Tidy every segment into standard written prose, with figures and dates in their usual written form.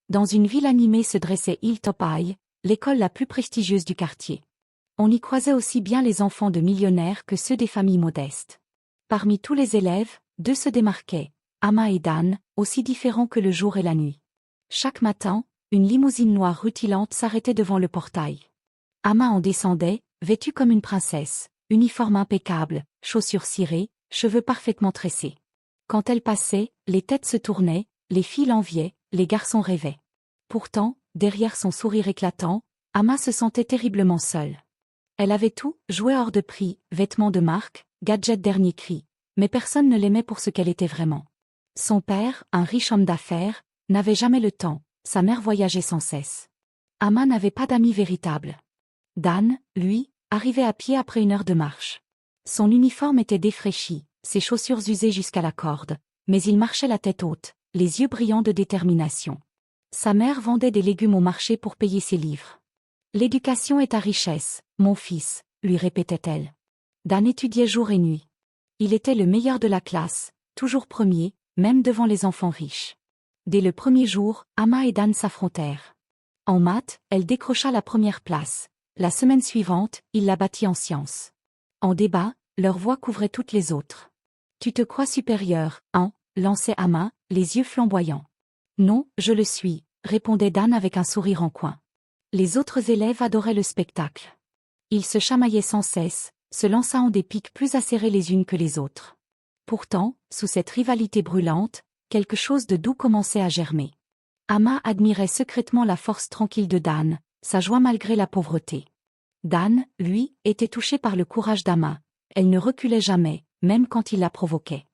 Dans une ville animée se dressait Hilltop High, l'école la plus prestigieuse du quartier. On y croisait aussi bien les enfants de millionnaires que ceux des familles modestes. Parmi tous les élèves, deux se démarquaient, Amma et Dan, aussi différents que le jour et la nuit. Chaque matin, une limousine noire rutilante s'arrêtait devant le portail. Amma en descendait, vêtue comme une princesse, uniforme impeccable, chaussures cirées, cheveux parfaitement tressés. Quand elle passait, les têtes se tournaient, les filles l'enviaient, les garçons rêvaient. Pourtant, derrière son sourire éclatant, Amma se sentait terriblement seule. Elle avait tout, jouets hors de prix, vêtements de marque, gadgets dernier cri, mais personne ne l'aimait pour ce qu'elle était vraiment. Son père, un riche homme d'affaires, n'avait jamais le temps, sa mère voyageait sans cesse. Amma n'avait pas d'amis véritables. Dan, lui, arrivait à pied après une heure de marche. Son uniforme était défraîchi, ses chaussures usées jusqu'à la corde, mais il marchait la tête haute, les yeux brillants de détermination. Sa mère vendait des légumes au marché pour payer ses livres. L'éducation est ta richesse, mon fils, lui répétait-elle. Dan étudiait jour et nuit. Il était le meilleur de la classe, toujours premier, même devant les enfants riches. Dès le premier jour, Amma et Dan s'affrontèrent. En maths, elle décrocha la première place. La semaine suivante, il la battit en sciences. En débat, leur voix couvrait toutes les autres. « Tu te crois supérieur, hein ?» lançait Amma, les yeux flamboyants. « Non, je le suis », répondait Dan avec un sourire en coin. Les autres élèves adoraient le spectacle. Ils se chamaillaient sans cesse, se lançant des piques plus acérées les unes que les autres. Pourtant, sous cette rivalité brûlante, quelque chose de doux commençait à germer. Amma admirait secrètement la force tranquille de Dan, sa joie malgré la pauvreté. Dan, lui, était touché par le courage d'Amma. Elle ne reculait jamais, même quand il la provoquait.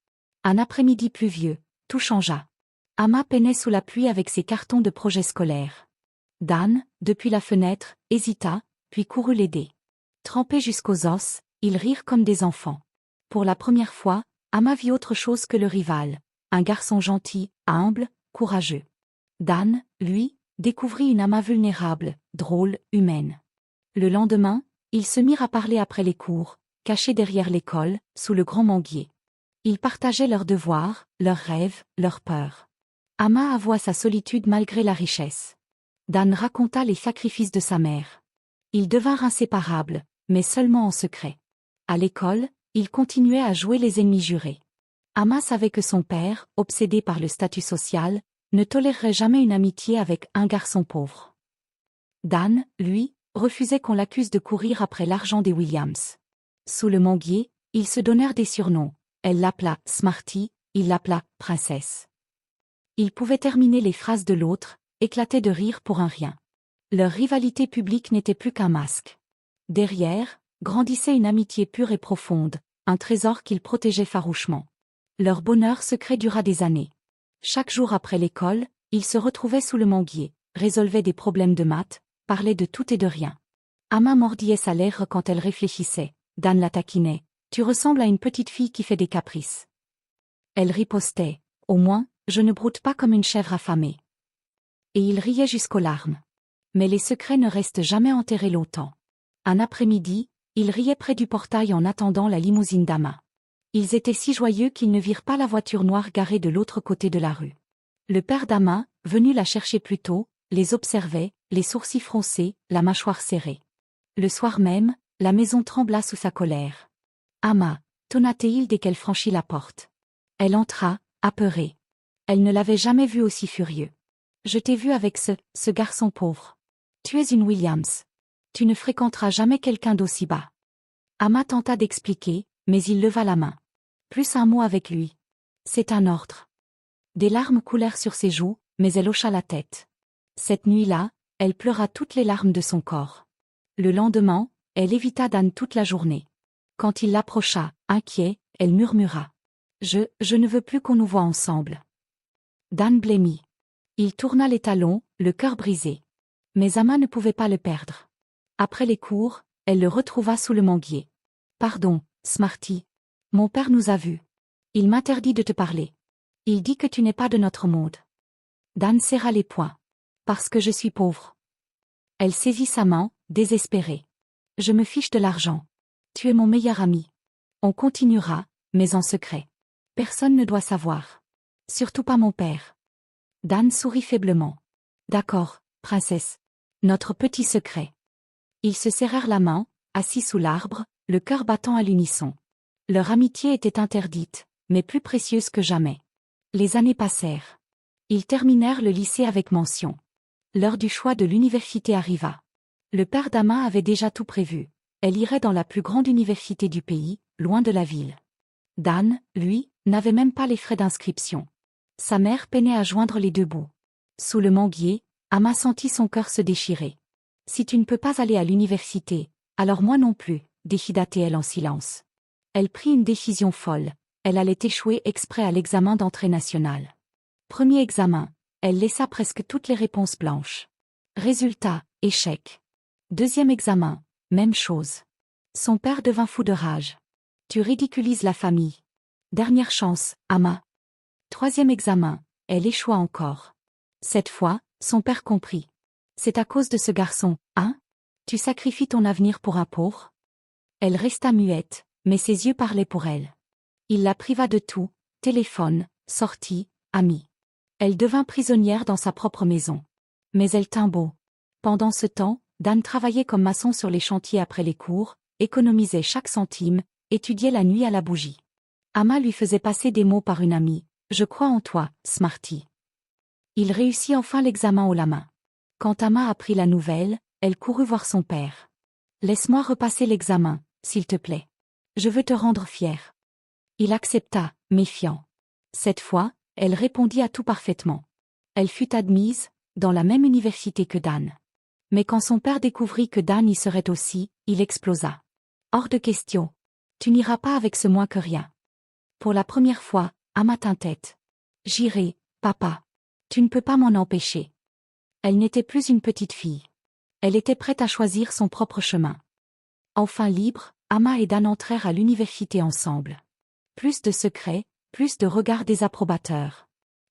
Un après-midi pluvieux, tout changea. Amma peinait sous la pluie avec ses cartons de projets scolaires. Dan, depuis la fenêtre, hésita, puis courut l'aider. Trempés jusqu'aux os, ils rirent comme des enfants. Pour la première fois, Amma vit autre chose que le rival, un garçon gentil, humble, courageux. Dan, lui, découvrit une Amma vulnérable, drôle, humaine. Le lendemain, ils se mirent à parler après les cours, cachés derrière l'école, sous le grand manguier. Ils partageaient leurs devoirs, leurs rêves, leurs peurs. Amma avoua sa solitude malgré la richesse. Dan raconta les sacrifices de sa mère. Ils devinrent inséparables, mais seulement en secret. À l'école, ils continuaient à jouer les ennemis jurés. Amma savait que son père, obsédé par le statut social, ne tolérerait jamais une amitié avec un garçon pauvre. Dan, lui, refusait qu'on l'accuse de courir après l'argent des Williams. Sous le manguier, ils se donnèrent des surnoms. Elle l'appela « Smarty », il l'appela « Princesse ». Ils pouvaient terminer les phrases de l'autre, éclater de rire pour un rien. Leur rivalité publique n'était plus qu'un masque. Derrière, grandissait une amitié pure et profonde, un trésor qu'ils protégeaient farouchement. Leur bonheur secret dura des années. Chaque jour après l'école, ils se retrouvaient sous le manguier, résolvaient des problèmes de maths, parlaient de tout et de rien. Amma mordillait sa lèvre quand elle réfléchissait. Dan la taquinait. « Tu ressembles à une petite fille qui fait des caprices. » Elle ripostait. « Au moins, je ne broute pas comme une chèvre affamée. » Et il riait jusqu'aux larmes. Mais les secrets ne restent jamais enterrés longtemps. Un après-midi, ils riaient près du portail en attendant la limousine d'Amma. Ils étaient si joyeux qu'ils ne virent pas la voiture noire garée de l'autre côté de la rue. Le père d'Amma, venu la chercher plus tôt, les observait, les sourcils froncés, la mâchoire serrée. Le soir même, la maison trembla sous sa colère. « Amma » tonna-t-il dès qu'elle franchit la porte. Elle entra, apeurée. Elle ne l'avait jamais vu aussi furieux. « Je t'ai vu avec ce garçon pauvre. Tu es une Williams. Tu ne fréquenteras jamais quelqu'un d'aussi bas. » Amma tenta d'expliquer, mais il leva la main. Plus un mot avec lui. C'est un ordre. Des larmes coulèrent sur ses joues, mais elle hocha la tête. Cette nuit-là, elle pleura toutes les larmes de son corps. Le lendemain, elle évita Dan toute la journée. Quand il l'approcha, inquiet, elle murmura. « Je ne veux plus qu'on nous voie ensemble. » Dan blêmit. Il tourna les talons, le cœur brisé. Mais Amma ne pouvait pas le perdre. Après les cours, elle le retrouva sous le manguier. « Pardon, Smarty. Mon père nous a vus. Il m'interdit de te parler. Il dit que tu n'es pas de notre monde. » Dan serra les poings. « Parce que je suis pauvre. » Elle saisit sa main, désespérée. « Je me fiche de l'argent. Tu es mon meilleur ami. On continuera, mais en secret. Personne ne doit savoir. Surtout pas mon père. » Dan sourit faiblement. « D'accord, princesse. Notre petit secret. Ils se serrèrent la main, assis sous l'arbre, le cœur battant à l'unisson. Leur amitié était interdite, mais plus précieuse que jamais. Les années passèrent. Ils terminèrent le lycée avec mention. L'heure du choix de l'université arriva. Le père d'Ama avait déjà tout prévu. Elle irait dans la plus grande université du pays, loin de la ville. Dan, lui, n'avait même pas les frais d'inscription. Sa mère peinait à joindre les deux bouts. Sous le manguier, Ama sentit son cœur se déchirer. « Si tu ne peux pas aller à l'université, alors moi non plus, déchida-t-elle en silence. Elle prit une décision folle. Elle allait échouer exprès à l'examen d'entrée nationale. Premier examen, elle laissa presque toutes les réponses blanches. Résultat, échec. Deuxième examen, même chose. Son père devint fou de rage. Tu ridiculises la famille. Dernière chance, Ama. Troisième examen, elle échoua encore. Cette fois, son père comprit. C'est à cause de ce garçon, hein? Tu sacrifies ton avenir pour un pauvre? Elle resta muette, mais ses yeux parlaient pour elle. Il la priva de tout, téléphone, sortie, amis. Elle devint prisonnière dans sa propre maison. Mais elle tint beau. Pendant ce temps, Dan travaillait comme maçon sur les chantiers après les cours, économisait chaque centime, étudiait la nuit à la bougie. Ama lui faisait passer des mots par une amie. « Je crois en toi, Smarty. » Il réussit enfin l'examen haut la main. Quand Ama apprit la nouvelle, elle courut voir son père. « Laisse-moi repasser l'examen, s'il te plaît. Je veux te rendre fier. » Il accepta, méfiant. Cette fois, elle répondit à tout parfaitement. Elle fut admise, dans la même université que Dan. Mais quand son père découvrit que Dan y serait aussi, il explosa. « Hors de question. Tu n'iras pas avec ce moins que rien. » Pour la première fois, Ama tint tête. « J'irai, papa. Tu ne peux pas m'en empêcher. » Elle n'était plus une petite fille. Elle était prête à choisir son propre chemin. Enfin libre, Ama et Dan entrèrent à l'université ensemble. Plus de secrets, plus de regards désapprobateurs.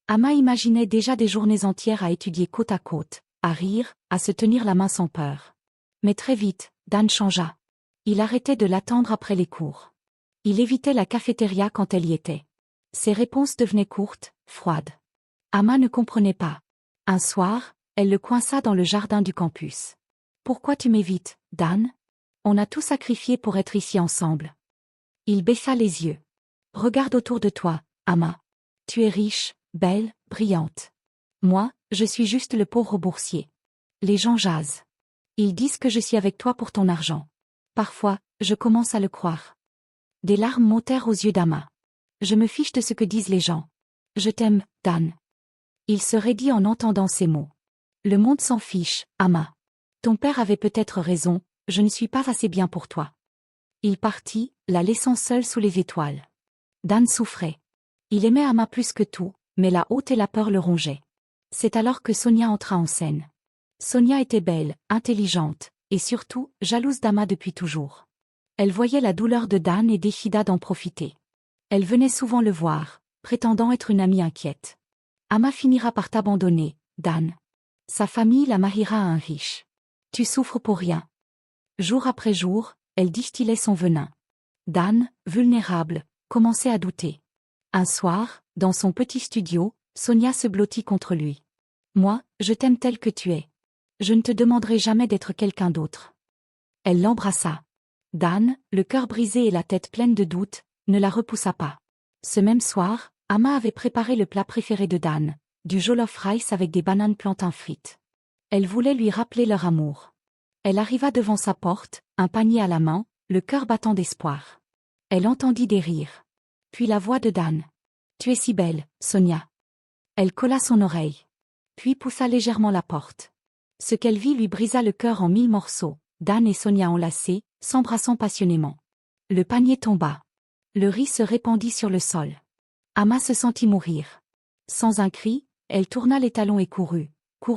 Ama imaginait déjà des journées entières à étudier côte à côte, à rire, à se tenir la main sans peur. Mais très vite, Dan changea. Il arrêtait de l'attendre après les cours. Il évitait la cafétéria quand elle y était. Ses réponses devenaient courtes, froides. Ama ne comprenait pas. Un soir, elle le coinça dans le jardin du campus. « Pourquoi tu m'évites, Dan? On a tout sacrifié pour être ici ensemble. » Il baissa les yeux. « Regarde autour de toi, Ama. Tu es riche, belle, brillante. Moi, je suis juste le pauvre boursier. Les gens jasent. Ils disent que je suis avec toi pour ton argent. Parfois, je commence à le croire. » Des larmes montèrent aux yeux d'Ama. « Je me fiche de ce que disent les gens. Je t'aime, Dan. » Il se raidit en entendant ces mots. « Le monde s'en fiche, Ama. Ton père avait peut-être raison, je ne suis pas assez bien pour toi. » Il partit, la laissant seule sous les étoiles. Dan souffrait. Il aimait Ama plus que tout, mais la honte et la peur le rongeaient. C'est alors que Sonia entra en scène. Sonia était belle, intelligente, et surtout, jalouse d'Ama depuis toujours. Elle voyait la douleur de Dan et décida d'en profiter. Elle venait souvent le voir, prétendant être une amie inquiète. « Ama finira par t'abandonner, Dan. Sa famille la mariera à un riche. Tu souffres pour rien. » Jour après jour, elle distillait son venin. Dan, vulnérable, commençait à douter. Un soir, dans son petit studio, Sonia se blottit contre lui. « Moi, je t'aime tel que tu es. Je ne te demanderai jamais d'être quelqu'un d'autre. » Elle l'embrassa. Dan, le cœur brisé et la tête pleine de doutes, ne la repoussa pas. Ce même soir, Ama avait préparé le plat préféré de Dan, du jollof rice avec des bananes plantains frites. Elle voulait lui rappeler leur amour. Elle arriva devant sa porte, un panier à la main, le cœur battant d'espoir. Elle entendit des rires. Puis la voix de Dan. « Tu es si belle, Sonia. » Elle colla son oreille. Puis poussa légèrement la porte. Ce qu'elle vit lui brisa le cœur en 1000 morceaux. Dan et Sonia enlacés, s'embrassant passionnément. Le panier tomba. Le riz se répandit sur le sol. Ama se sentit mourir. Sans un cri, elle tourna les talons et courut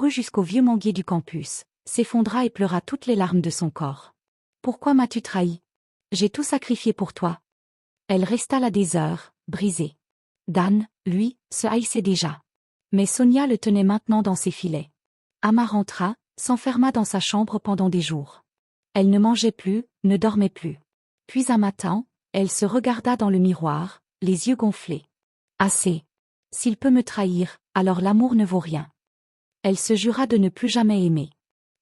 jusqu'au vieux manguier du campus, s'effondra et pleura toutes les larmes de son corps. « Pourquoi m'as-tu trahi? J'ai tout sacrifié pour toi. » Elle resta là des heures, brisée. Dan, lui, se haïssait déjà. Mais Sonia le tenait maintenant dans ses filets. Ama rentra, s'enferma dans sa chambre pendant des jours. Elle ne mangeait plus, ne dormait plus. Puis un matin, elle se regarda dans le miroir, les yeux gonflés. « Assez. S'il peut me trahir, alors l'amour ne vaut rien. » Elle se jura de ne plus jamais aimer.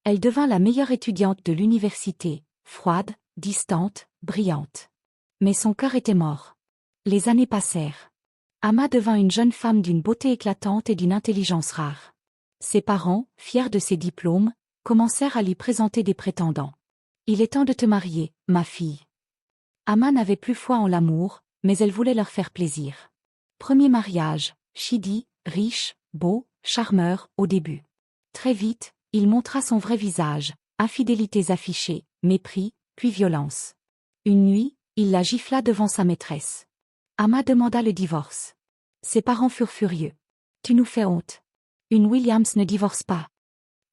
Elle devint la meilleure étudiante de l'université, froide, distante, brillante. Mais son cœur était mort. Les années passèrent. Amma devint une jeune femme d'une beauté éclatante et d'une intelligence rare. Ses parents, fiers de ses diplômes, commencèrent à lui présenter des prétendants. Il est temps de te marier, ma fille. Amma n'avait plus foi en l'amour, mais elle voulait leur faire plaisir. Premier mariage, Chidi, riche, beau, charmeur, au début. Très vite, il montra son vrai visage, infidélités affichées, mépris, puis violence. Une nuit, il la gifla devant sa maîtresse. Amma demanda le divorce. Ses parents furent furieux. Tu nous fais honte. Une Williams ne divorce pas.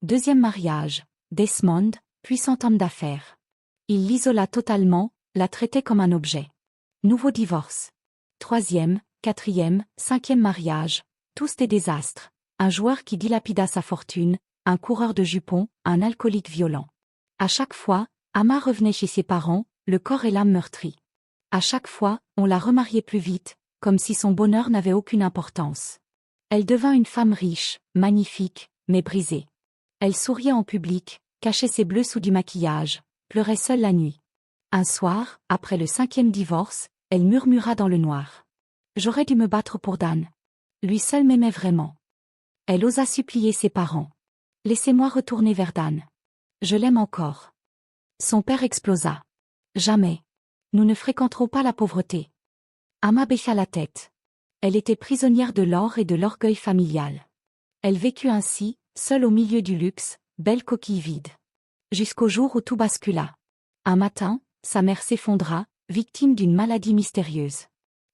Deuxième mariage, Desmond, puissant homme d'affaires. Il l'isola totalement, la traitait comme un objet. Nouveau divorce. Troisième, quatrième, cinquième mariage, tous des désastres. Un joueur qui dilapida sa fortune, un coureur de jupons, un alcoolique violent. À chaque fois, Amma revenait chez ses parents, le corps et l'âme meurtris. À chaque fois, on la remariait plus vite, comme si son bonheur n'avait aucune importance. Elle devint une femme riche, magnifique, mais brisée. Elle souriait en public, cachait ses bleus sous du maquillage, pleurait seule la nuit. Un soir, après le 5e divorce, elle murmura dans le noir. J'aurais dû me battre pour Dan. Lui seul m'aimait vraiment. Elle osa supplier ses parents. Laissez-moi retourner vers Dan. Je l'aime encore. Son père explosa. Jamais. Nous ne fréquenterons pas la pauvreté. Amma baissa la tête. Elle était prisonnière de l'or et de l'orgueil familial. Elle vécut ainsi, seule au milieu du luxe, belle coquille vide. Jusqu'au jour où tout bascula. Un matin, sa mère s'effondra, victime d'une maladie mystérieuse.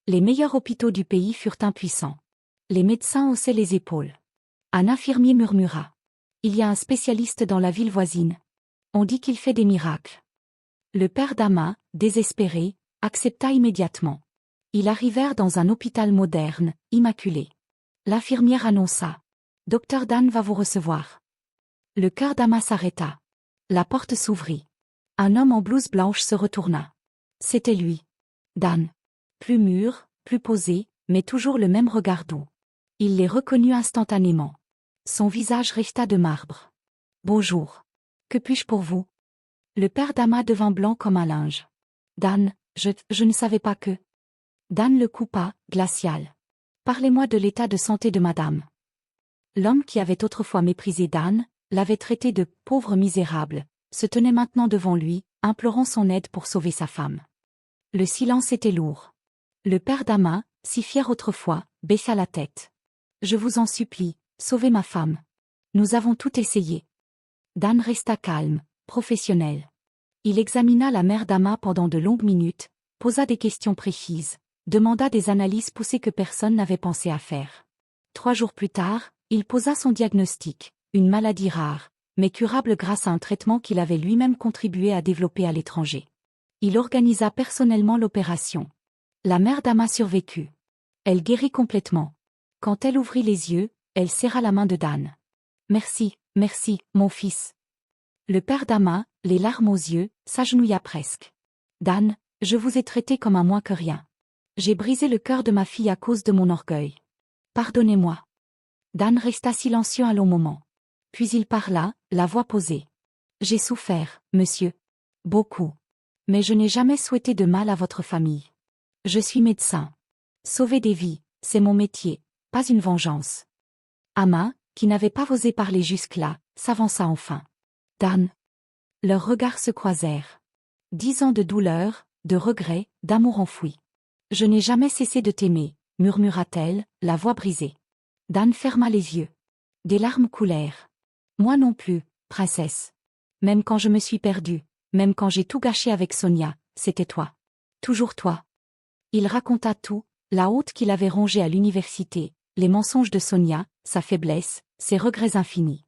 Les meilleurs hôpitaux du pays furent impuissants. Les médecins haussaient les épaules. Un infirmier murmura. Il y a un spécialiste dans la ville voisine. On dit qu'il fait des miracles. Le père d'Amma, désespéré, accepta immédiatement. Ils arrivèrent dans un hôpital moderne, immaculé. L'infirmière annonça. « Docteur Dan va vous recevoir. » Le cœur d'Amma s'arrêta. La porte s'ouvrit. Un homme en blouse blanche se retourna. C'était lui. Dan. Plus mûr, plus posé, mais toujours le même regard doux. Il les reconnut instantanément. Son visage resta de marbre. « Bonjour. Que puis-je pour vous ?» Le père d'Amma devint blanc comme un linge. « Dan, je ne savais pas que... » Dan le coupa, glacial. « Parlez-moi de l'état de santé de madame. » L'homme qui avait autrefois méprisé Dan, l'avait traité de « pauvre misérable », se tenait maintenant devant lui, implorant son aide pour sauver sa femme. Le silence était lourd. Le père d'Amma, si fier autrefois, baissa la tête. « Je vous en supplie, sauvez ma femme. Nous avons tout essayé. » Dan resta calme, professionnel. Il examina la mère d'Amma pendant de longues minutes, posa des questions précises, demanda des analyses poussées que personne n'avait pensé à faire. 3 jours plus tard, il posa son diagnostic, une maladie rare, mais curable grâce à un traitement qu'il avait lui-même contribué à développer à l'étranger. Il organisa personnellement l'opération. La mère d'Amma survécut. Elle guérit complètement. Quand elle ouvrit les yeux, elle serra la main de Dan. « Merci, merci, mon fils. » Le père d'Amma, les larmes aux yeux, s'agenouilla presque. « Dan, je vous ai traité comme un moins que rien. J'ai brisé le cœur de ma fille à cause de mon orgueil. Pardonnez-moi. » Dan resta silencieux un long moment. Puis il parla, la voix posée. « J'ai souffert, monsieur. Beaucoup. Mais je n'ai jamais souhaité de mal à votre famille. Je suis médecin. Sauver des vies, c'est mon métier, pas une vengeance. » Amma, qui n'avait pas osé parler jusque-là, s'avança enfin. « Dan. » Leurs regards se croisèrent. 10 ans de douleur, de regret, d'amour enfoui. « Je n'ai jamais cessé de t'aimer, » murmura-t-elle, la voix brisée. Dan ferma les yeux. Des larmes coulèrent. « Moi non plus, princesse. Même quand je me suis perdue, même quand j'ai tout gâché avec Sonia, c'était toi. Toujours toi. » Il raconta tout, la honte qu'il avait rongée à l'université, les mensonges de Sonia, sa faiblesse, ses regrets infinis.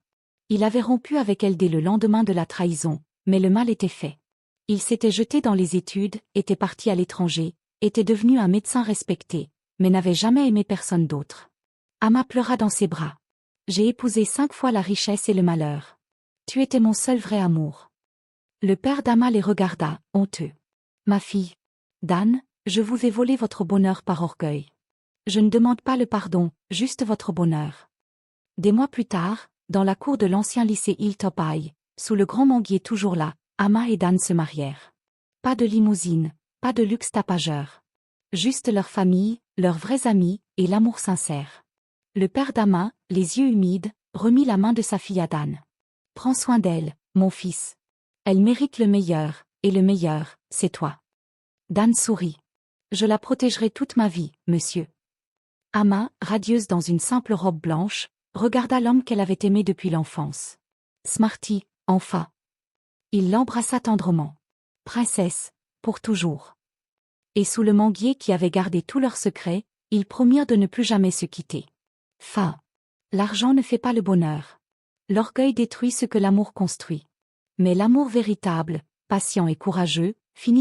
Il avait rompu avec elle dès le lendemain de la trahison, mais le mal était fait. Il s'était jeté dans les études, était parti à l'étranger, était devenu un médecin respecté, mais n'avait jamais aimé personne d'autre. Amma pleura dans ses bras. « J'ai épousé 5 fois la richesse et le malheur. Tu étais mon seul vrai amour. » Le père d'Amma les regarda, honteux. « Ma fille. Dan, je vous ai volé votre bonheur par orgueil. Je ne demande pas le pardon, juste votre bonheur. » Des mois plus tard, Dans la cour de l'ancien lycée Hilltop High, sous le grand manguier toujours là, Ama et Dan se marièrent. Pas de limousine, pas de luxe tapageur. Juste leur famille, leurs vrais amis, et l'amour sincère. Le père d'Ama, les yeux humides, remit la main de sa fille à Dan. Prends soin d'elle, mon fils. Elle mérite le meilleur, et le meilleur, c'est toi. Dan sourit. Je la protégerai toute ma vie, monsieur. Ama, radieuse dans une simple robe blanche, regarda l'homme qu'elle avait aimé depuis l'enfance. Smarty, enfin. Il l'embrassa tendrement. Princesse, pour toujours. Et sous le manguier qui avait gardé tous leurs secrets, ils promirent de ne plus jamais se quitter. Fin. L'argent ne fait pas le bonheur. L'orgueil détruit ce que l'amour construit. Mais l'amour véritable, patient et courageux, finit